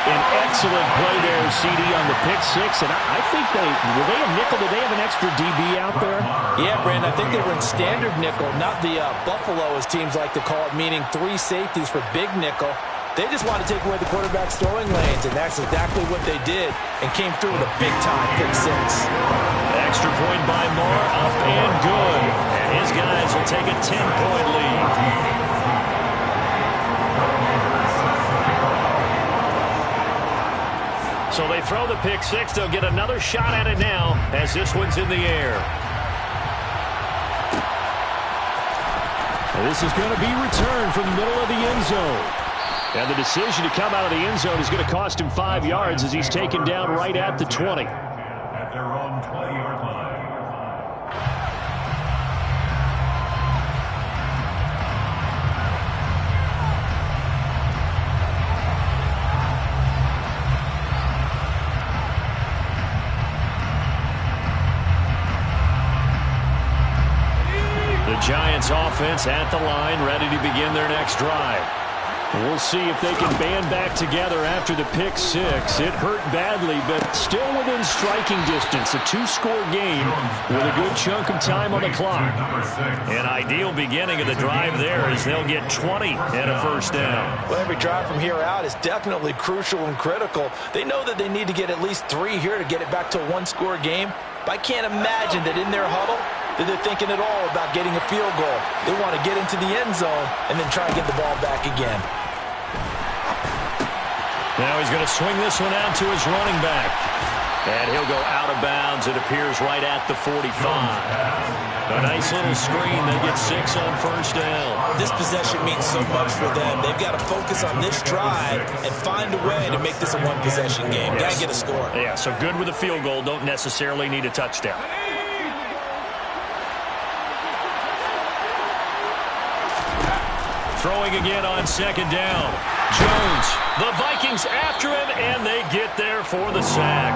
An excellent play there, CD, on the pick 6. And I think were they a nickel? Did they have an extra DB out there? Yeah, Brandon, I think they were in standard nickel, not the Buffalo, as teams like to call it, meaning 3 safeties for big nickel. They just want to take away the quarterback's throwing lanes, and that's exactly what they did, and came through with a big-time pick 6. Extra point by Moore, up and good. And his guys will take a 10-point lead. So they throw the pick 6. They'll get another shot at it now as this one's in the air. And this is going to be returned from the middle of the end zone. And the decision to come out of the end zone is going to cost him 5 yards as he's taken down right at the 20. At their own 20-yard line. The Giants offense at the line, ready to begin their next drive. We'll see if they can band back together after the pick 6. It hurt badly, but still within striking distance. A 2-score game with a good chunk of time on the clock. An ideal beginning of the drive there as they'll get 20 and a first down. Well, every drive from here out is definitely crucial and critical. They know that they need to get at least 3 here to get it back to a 1-score game. But I can't imagine that in their huddle that they're thinking at all about getting a field goal. They want to get into the end zone and then try and get the ball back again. Now he's going to swing this one out to his running back. And he'll go out of bounds, it appears, right at the 45. A nice little screen. They get 6 on first down. This possession means so much for them. They've got to focus on this drive and find a way to make this a one-possession game. Got to get a score. Yeah, so good with a field goal. Don't necessarily need a touchdown. Throwing again on second down. Jones. The Vikings after him, and they get there for the sack.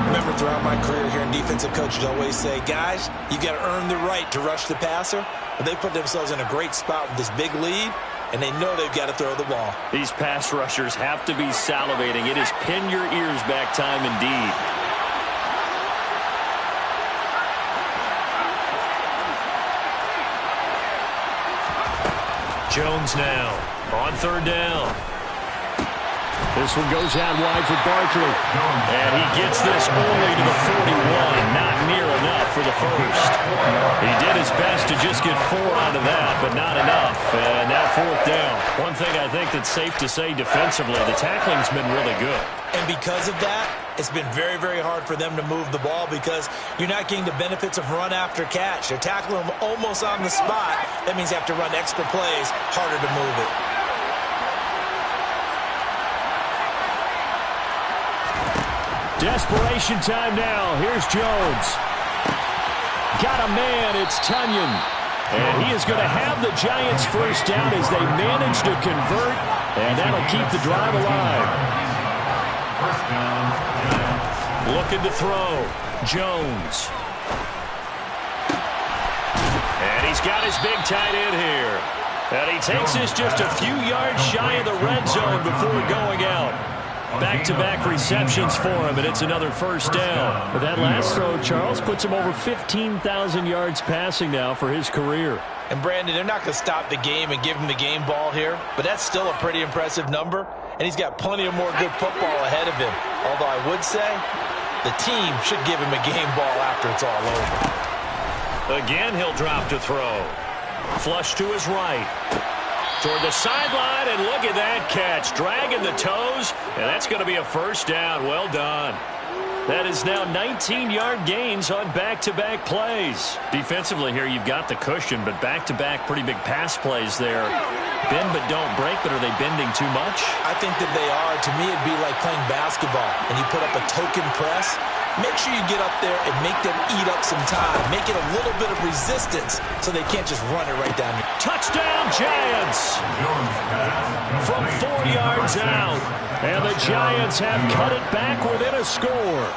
Remember, throughout my career here in defensive coaches always say, guys, you got to earn the right to rush the passer. But they put themselves in a great spot with this big lead, and they know they've got to throw the ball. These pass rushers have to be salivating. It is pin your ears back time indeed. Jones now on third down. This one goes out wide for Barkley. And he gets this only to the 41. Not near enough for the first. He did his best to just get 4 out of that, but not enough. And now fourth down. One thing I think that's safe to say defensively, the tackling's been really good. And because of that, it's been very, very hard for them to move the ball because you're not getting the benefits of run after catch. They're tackling them almost on the spot. That means they have to run extra plays, harder to move it. Desperation time now. Here's Jones. Got a man. It's Tunyon. And he is going to have the Giants first down as they manage to convert. And that'll keep the drive alive. Looking to throw. Jones. And he's got his big tight end here. And he takes this just a few yards shy of the red zone before going out. Back-to-back receptions for him, and it's another first down. But that last throw, Charles, puts him over 15,000 yards passing now for his career. And, Brandon, they're not going to stop the game and give him the game ball here, but that's still a pretty impressive number, and he's got plenty of more good football ahead of him. Although I would say the team should give him a game ball after it's all over. Again, he'll drop to throw. Flush to his right. Toward the sideline, and look at that catch. Dragging the toes, and that's going to be a first down. Well done. That is now 19-yard gains on back-to-back plays. Defensively here, you've got the cushion, but back-to-back pretty big pass plays there. Bend but don't break, but are they bending too much? I think that they are. To me, it'd be like playing basketball, and you put up a token press. Make sure you get up there and make them eat up some time. Make it a little bit of resistance so they can't just run it right down. Touchdown, Giants! From 4 yards out. And the Giants have cut it back within a score.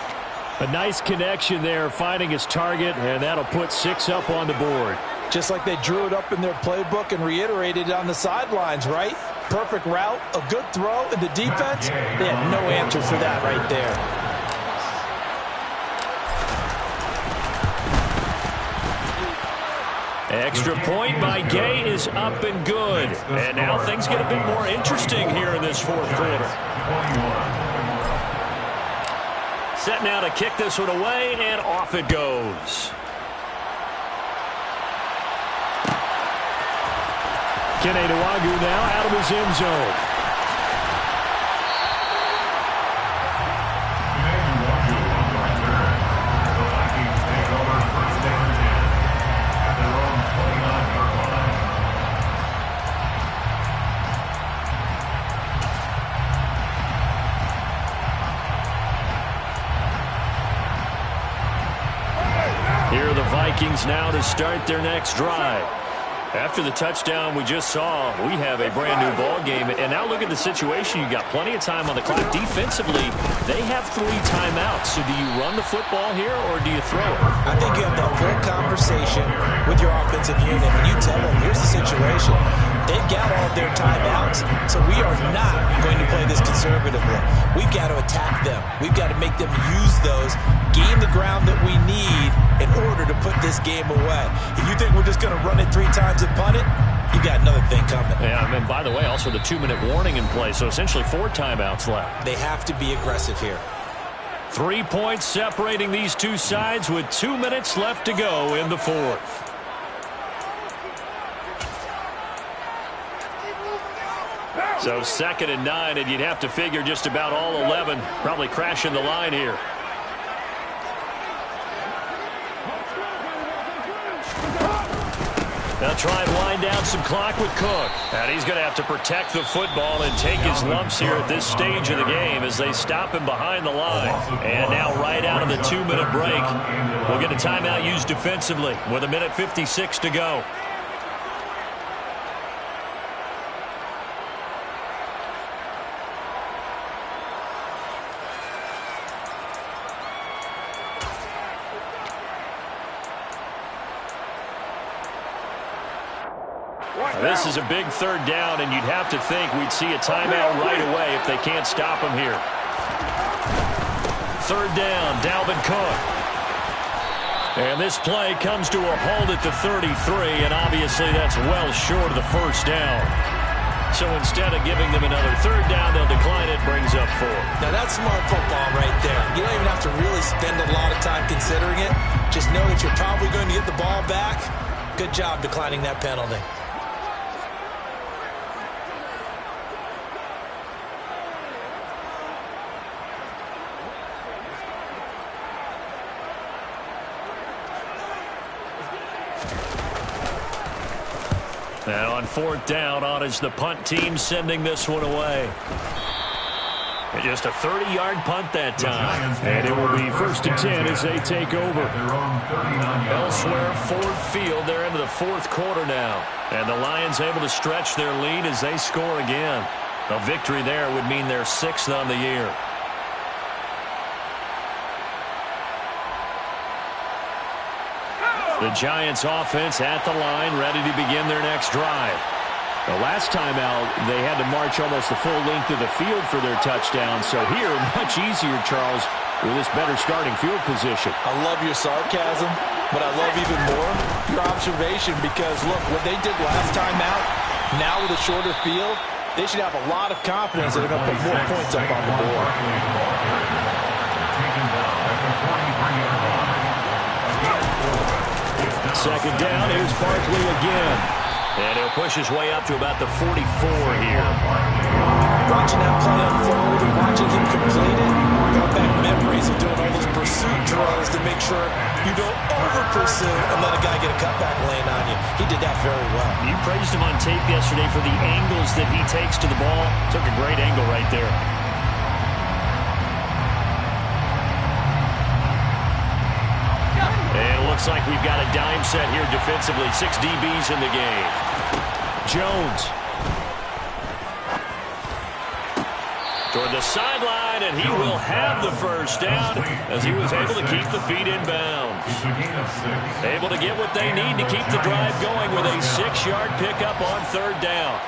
A nice connection there, finding his target, and that'll put 6 up on the board. Just like they drew it up in their playbook and reiterated it on the sidelines, right? Perfect route, a good throw, and the defense, they had no answer for that right there. Extra point by Gay is up and good. And now things get a bit more interesting here in this fourth quarter. Set now to kick this one away, and off it goes. Kene Nwangwu now out of his end zone. Here are the Vikings now to start their next drive. After the touchdown we just saw, we have a brand-new ball game. And now look at the situation. You've got plenty of time on the clock. Defensively, they have 3 timeouts. So do you run the football here or do you throw it? I think you have that full conversation with your offensive unit. And you tell them, here's the situation. They've got all of their timeouts, so we are not going to play this conservatively. We've got to attack them. We've got to make them use those, gain the ground that we need in order to put this game away. If you think we're just going to run it 3 times and punt it, you got another thing coming. Yeah, and by the way, also the 2-minute warning in play, so essentially 4 timeouts left. They have to be aggressive here. 3 points separating these two sides with 2 minutes left to go in the fourth. So 2nd and 9, and you'd have to figure just about all 11 probably crashing the line here. They'll try and wind down some clock with Cook. And he's going to have to protect the football and take his lumps here at this stage of the game as they stop him behind the line. And now right out of the 2-minute break, we'll get a timeout used defensively with 1:56 to go. This is a big third down, and you'd have to think we'd see a timeout right away if they can't stop him here. Third down, Dalvin Cook. And this play comes to a halt at the 33, and obviously that's well short of the first down. So instead of giving them another third down, they'll decline it, brings up 4. Now that's smart football right there. You don't even have to really spend a lot of time considering it. Just know that you're probably going to get the ball back. Good job declining that penalty. And on fourth down, on is the punt team sending this one away. And just a 30-yard punt that time. And it will be 1st and 10 as they take over. Elsewhere, Ford Field, they're into the fourth quarter now. And the Lions able to stretch their lead as they score again. A victory there would mean they're 6th on the year. The Giants offense at the line, ready to begin their next drive. The last time out, they had to march almost the full length of the field for their touchdown. So here, much easier, Charles, with this better starting field position. I love your sarcasm, but I love even more your observation because, look, what they did last time out, now with a shorter field, they should have a lot of confidence that they're going to put more points up on the board. Second down, here's Barkley again. And he'll push his way up to about the 44 here. Watching that play unfold and watching him complete it, brought back memories of doing all those pursuit drills to make sure you don't over-pursue and let a guy get a cutback lane on you. He did that very well. You praised him on tape yesterday for the angles that he takes to the ball. Took a great angle right there. Looks like we've got a dime set here defensively. 6 DBs in the game. Jones. Toward the sideline, and he will have the first down as he was able to keep the feet in bounds. Able to get what they need to keep the drive going with a 6-yard pickup on third down.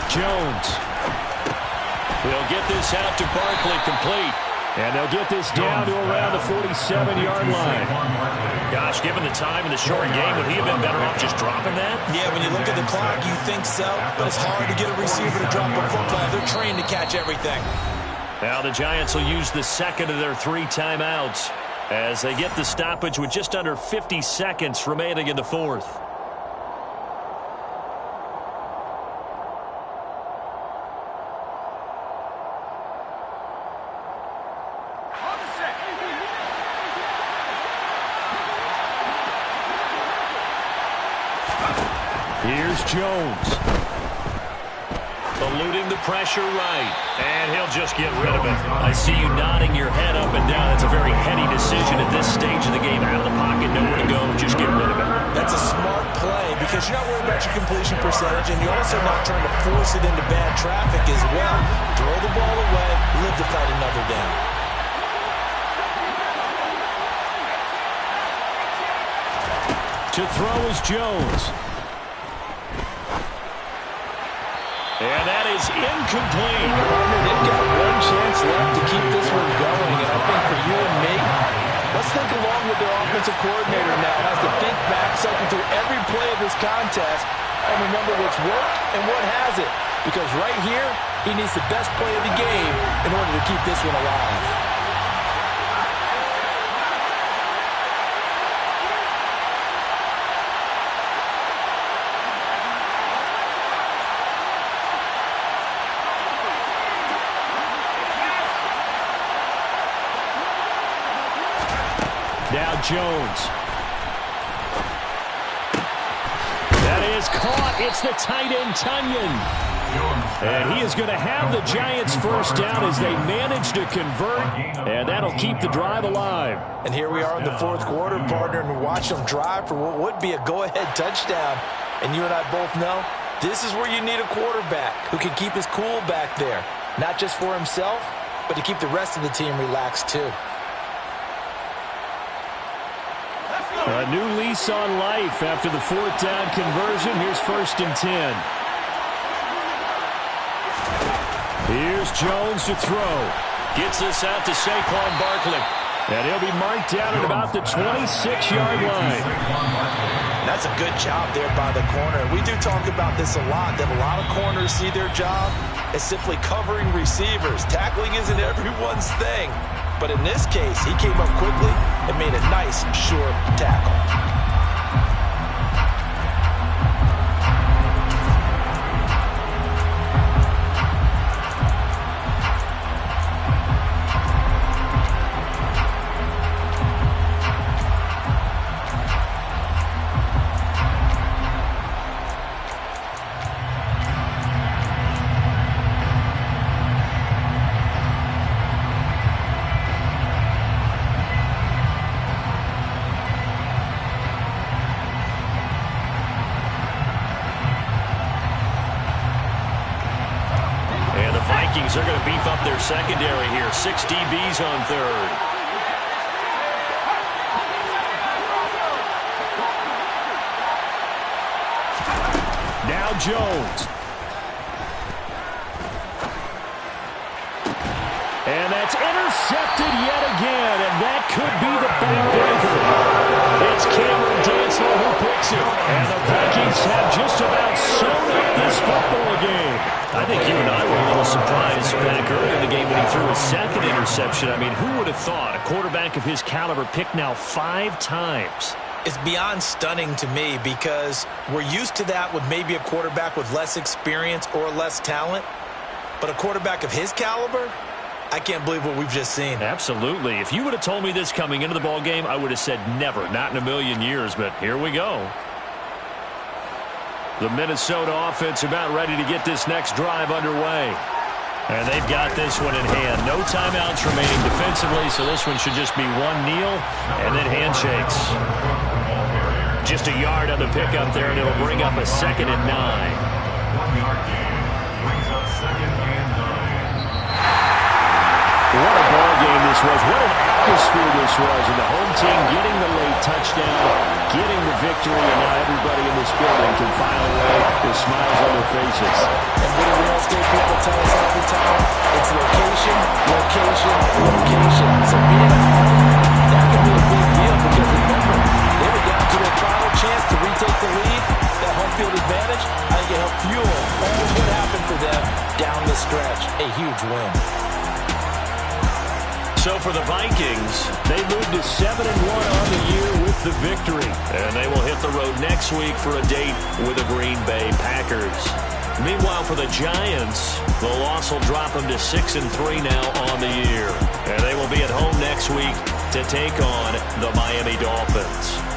Jones. He'll get this out to Barkley complete. And they'll get this down to around the 47-yard line. Gosh, given the time in the short game, would he have been better off just dropping that? Yeah, when you look at the clock, you think so. But it's hard to get a receiver to drop a football. They're trained to catch everything. Now the Giants will use the second of their 3 timeouts as they get the stoppage with just under 50 seconds remaining in the fourth. Here's Jones. Eluding the pressure right. And he'll just get rid of it. I see you nodding your head up and down. That's a very heady decision at this stage of the game. Out of the pocket, nowhere to go. Just get rid of it. That's a smart play because you're not worried about your completion percentage, and you're also not trying to force it into bad traffic as well. Throw the ball away, live to fight another down. To throw is Jones. And that is incomplete. They've got one chance left to keep this one going. And I think for you and me, let's think along with their offensive coordinator now. Has to think back, cycle through every play of this contest, and remember what's worked and what hasn't. Because right here, he needs the best play of the game in order to keep this one alive. Jones. That is caught. It's the tight end, Tunyon. And he is going to have the Giants first down as they manage to convert, and that'll keep the drive alive. And here we are in the fourth quarter, partner, and watch them drive for what would be a go-ahead touchdown. And you and I both know this is where you need a quarterback who can keep his cool back there, not just for himself, but to keep the rest of the team relaxed too. A new lease on life after the fourth down conversion. Here's 1st and 10. Here's Jones to throw. Gets this out to Saquon Barkley. And he'll be marked down at about the 26-yard line. That's a good job there by the corner. We do talk about this a lot, that a lot of corners see their job as simply covering receivers. Tackling isn't everyone's thing. But in this case, he came up quickly and made a nice, short tackle. Vikings are going to beef up their secondary here. 6 DBs on third. Now Jones. And that's intercepted yet again, and that could be the backbreaker. It's Cameron Dantzler who picks it. And the Vikings have just about sewn up this football game. I think you and I were a little surprised back early in the game when he threw his second interception. I mean, who would have thought a quarterback of his caliber picked now 5 times? It's beyond stunning to me because we're used to that with maybe a quarterback with less experience or less talent. But a quarterback of his caliber, I can't believe what we've just seen. Absolutely. If you would have told me this coming into the ball game, I would have said never, not in a million years. But here we go. The Minnesota offense about ready to get this next drive underway. And they've got this one in hand. No timeouts remaining defensively, so this one should just be one kneel and then handshakes. Just a yard on the pickup there, and it'll bring up a 2nd and 9. 1-yard gain brings up 2nd and 9. What a ball game this was. What an atmosphere this was. And the home team getting the late touchdown, getting the victory, and now everybody in this building can file away with smiles on their faces. And what do real estate people tell us all the time? It's location, location, location. So being at home, that can be a big deal because remember, they were down to their final chance to retake the lead. That home field advantage, I think it helped fuel all of what happened for them down the stretch. A huge win. So for the Vikings, they moved to 7-1 on the year with the victory. And they will hit the road next week for a date with the Green Bay Packers. Meanwhile, for the Giants, the loss will drop them to 6-3 now on the year. And they will be at home next week to take on the Miami Dolphins.